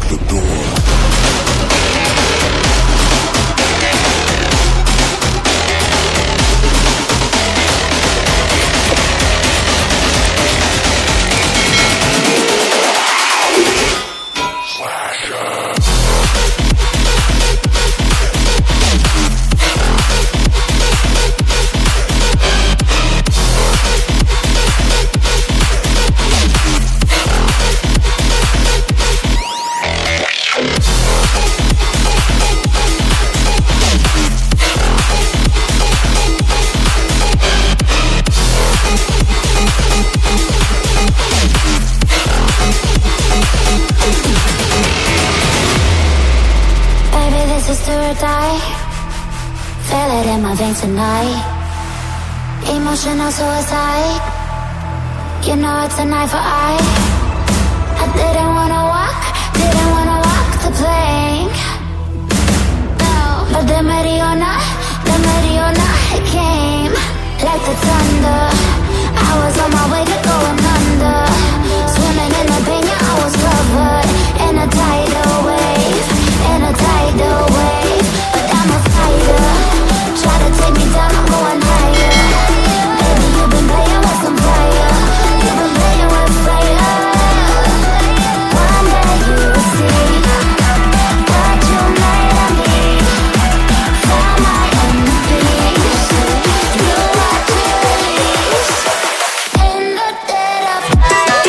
the door. Tonight, emotional suicide. You know it's an eye for eye. I didn't wanna walk the plank. No, but the Mariona, it came like the thunder. I was on my way to going under, swimming in the pain. Yeah, I was covered in a tidal wave, But I'm a fighter. Try to take me down, I'm going higher. Baby, you've been playing with some fire. You've been playing with fire. One day you will see what you made of me. Found my enemies. You are to release in the dead of night.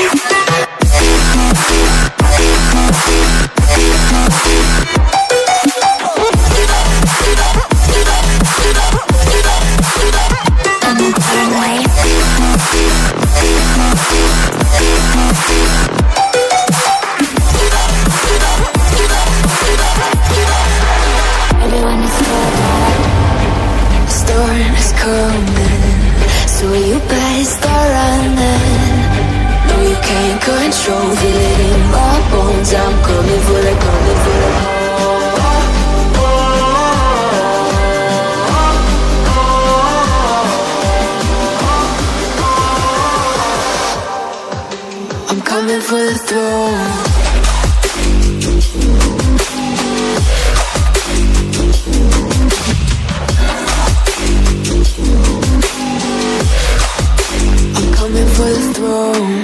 Control, feel it in my bones. I'm coming for it, I'm coming for the throne. I'm coming for the throne.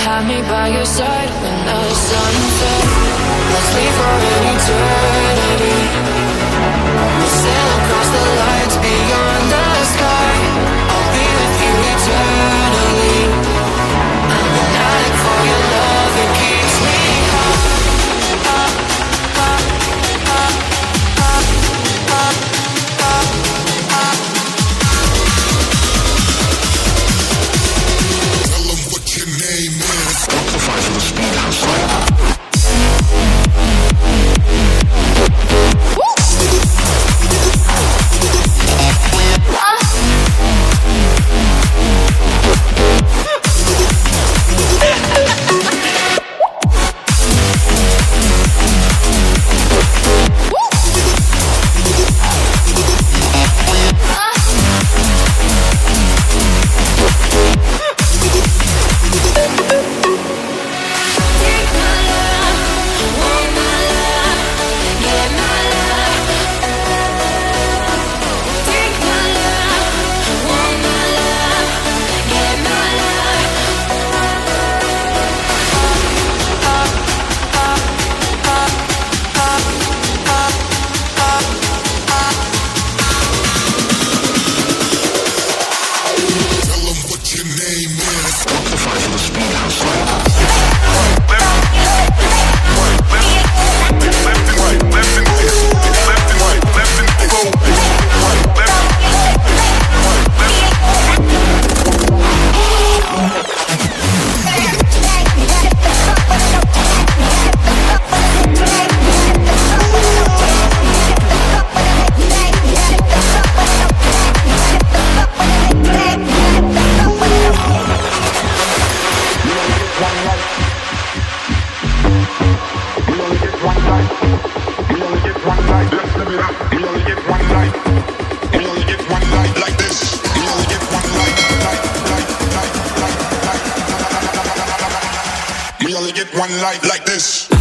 Have me by your side when the sun sets. Let's leave for an eternity. We'll sail across the lights beyond the sky. one life like this.